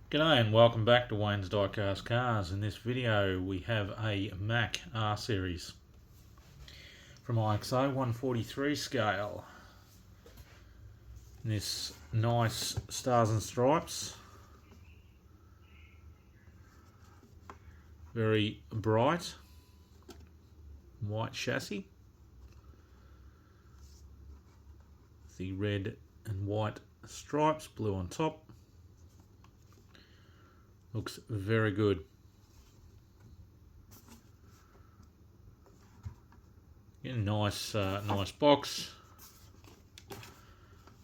G'day and welcome back to Wayne's Diecast Cars. In this video we have a Mack R series from IXO 143 scale. This nice stars and stripes, very bright white chassis, the red and white stripes, blue on top. Looks very good. Nice box.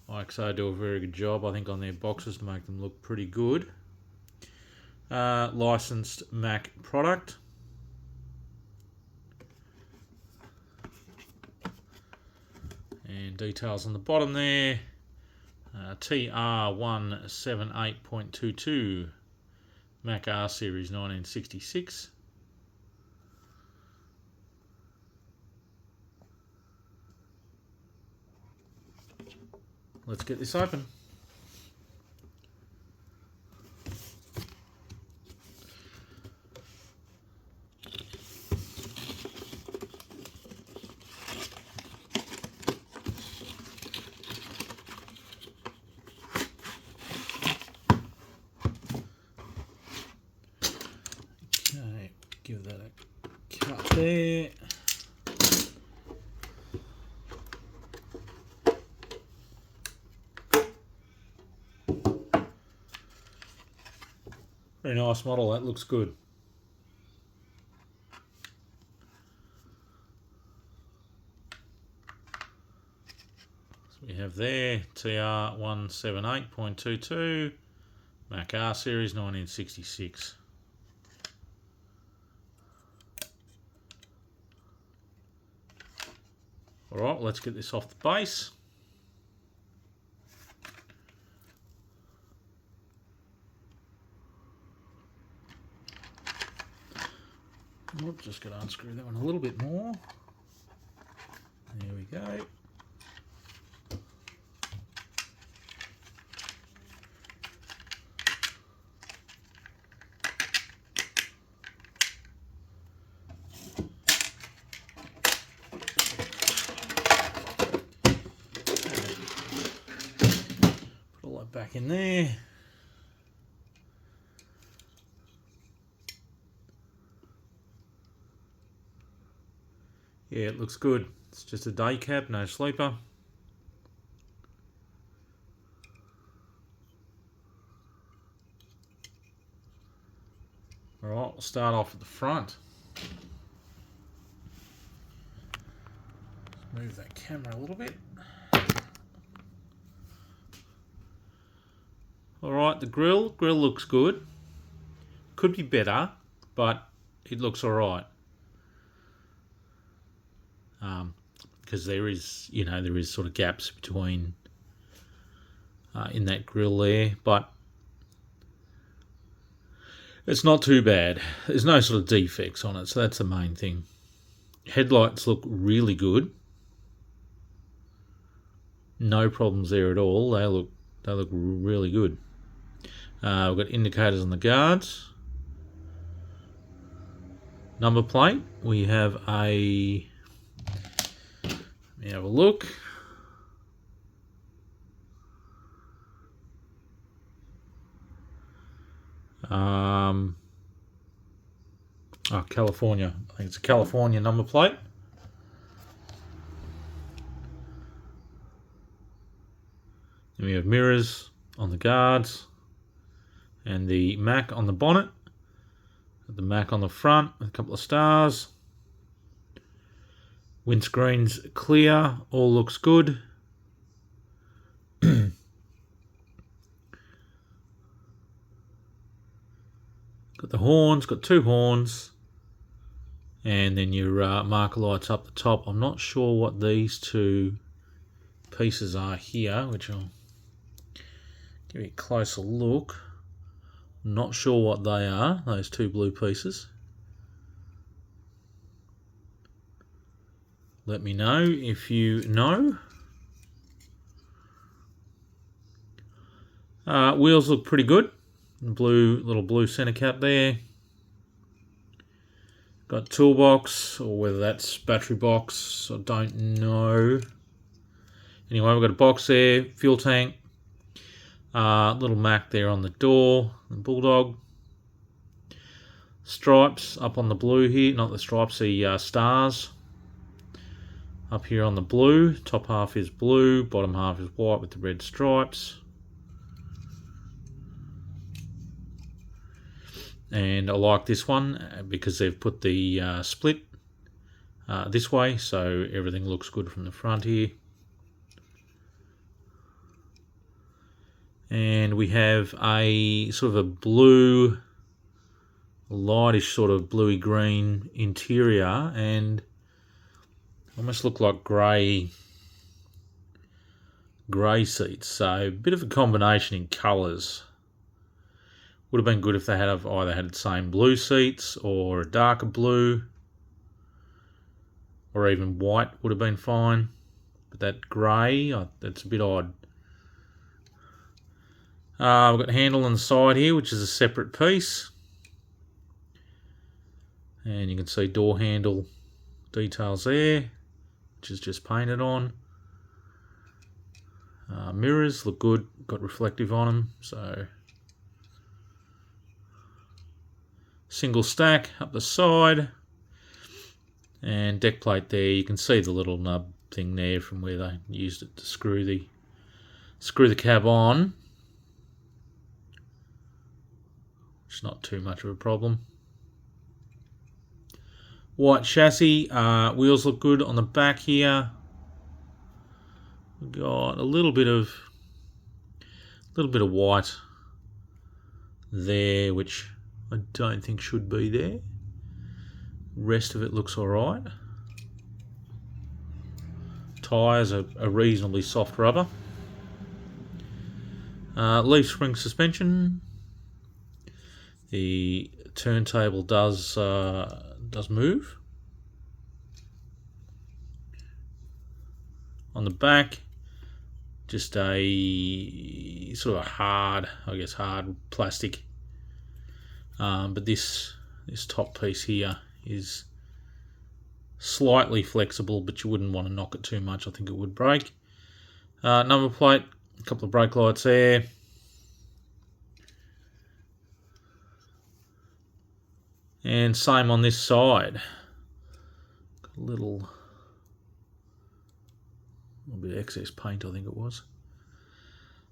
IXO do a very good job, I think, on their boxes to make them look pretty good. Licensed Mack product. And details on the bottom there. TR178.22. Mack R Series 1966. Let's get this open. Okay, give that a cut there. Very nice model, that looks good. So we have there TR178.22 Mack R Series 1966. Alright, let's get this off the base. Just got to unscrew that one a little bit more. There we go. Put all that back in there. Yeah, it looks good. It's just a day cab, no sleeper. Alright, we'll start off at the front. Move that camera a little bit. Alright, the grill looks good. Could be better, but it looks alright. Because there is sort of gaps between in that grill there, but it's not too bad. There's no sort of defects on it, so that's the main thing. Headlights look really good. No problems there at all. They look really good. We've got indicators on the guards. Number plate. We have a. Let me have a look. California. I think it's a California number plate. Then we have mirrors on the guards and the Mack on the bonnet. The Mack on the front, a couple of stars. Windscreen's clear, all looks good. Got the horns, got two horns. And then your marker lights up the top. I'm not sure what these two pieces are here, which I'll give you a closer look. I'm not sure what they are, those two blue pieces. Let me know if you know. Wheels look pretty good. little blue center cap there. Got toolbox, or whether that's battery box, I don't know. Anyway, we've got a box there, fuel tank, little Mac there on the door, the Bulldog. Stripes up on the blue here, not the stripes, the stars. Up here on the blue, top half is blue, bottom half is white with the red stripes. And I like this one because they've put the split this way, so everything looks good from the front here. And we have a sort of a blue, lightish sort of bluey green interior, and almost look like grey seats. So a bit of a combination in colours. Would have been good if they had either had the same blue seats or a darker blue, or even white would have been fine. But that grey, that's a bit odd. We've got a handle on the side here, which is a separate piece. And you can see door handle details there, which is just painted on. Mirrors look good, got reflective on them, so single stack up the side, and deck plate there. You can see the little nub thing there from where they used it to screw the cab on. It's not too much of a problem. White chassis, wheels look good on the back here. We've got a little bit of white there, which I don't think should be there. Rest of it looks alright. Tyres are a reasonably soft rubber. Leaf spring suspension. The turntable does move. On the back, just a sort of hard plastic. But this top piece here is slightly flexible, but you wouldn't want to knock it too much. I think it would break. Number plate, a couple of brake lights there. And same on this side. Got a little bit of excess paint, I think it was.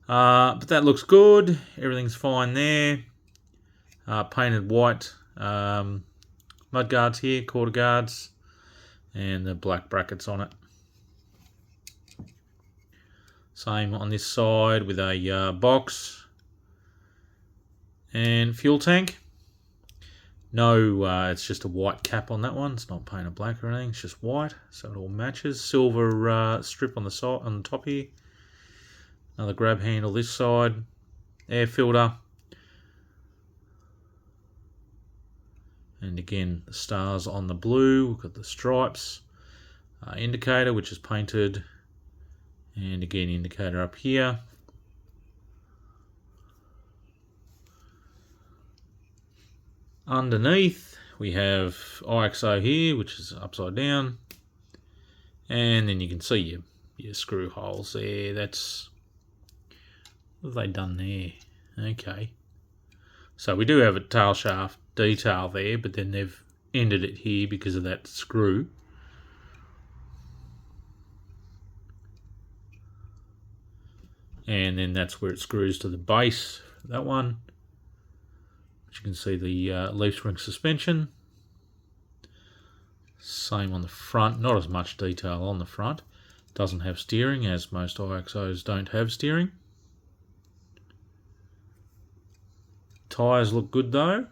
But that looks good. Everything's fine there. Painted white mud guards here, quarter guards, and the black brackets on it. Same on this side with a box and fuel tank. No, it's just a white cap on that one. It's not painted black or anything. It's just white, so it all matches. Silver strip on the side, on the top here. Another grab handle this side. Air filter. And again, the stars on the blue. We've got the stripes. Indicator, which is painted. And again, indicator up here. Underneath, we have IXO here, which is upside down. And then you can see your screw holes there. That's... what have they done there? Okay. So we do have a tail shaft detail there, but then they've ended it here because of that screw. And then that's where it screws to the base, that one. But you can see the leaf spring suspension. Same on the front, not as much detail on the front. Doesn't have steering, as most IXOs don't have steering. Tyres look good though.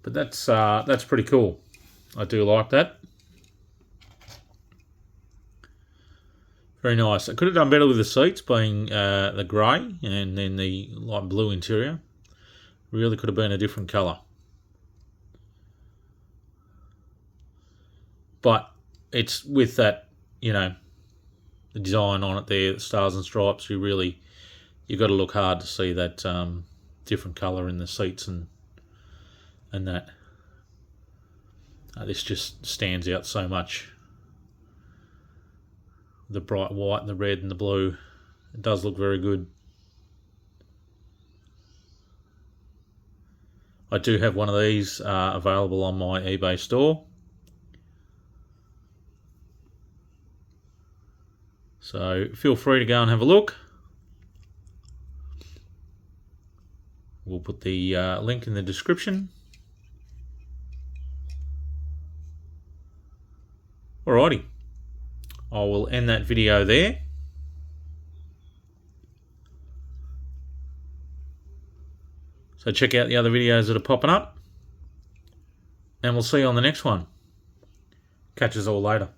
But that's pretty cool. I do like that. Very nice. I could have done better with the seats being the grey and then the light blue interior. Really could have been a different colour. But it's with that, you know, the design on it there, the stars and stripes. You've got to look hard to see that different colour in the seats and that. This just stands out so much. The bright white and the red and the blue. It does look very good. I do have one of these available on my eBay store. So feel free to go and have a look. We'll put the link in the description. Alrighty, I will end that video there. So check out the other videos that are popping up, and we'll see you on the next one. Catch us all later.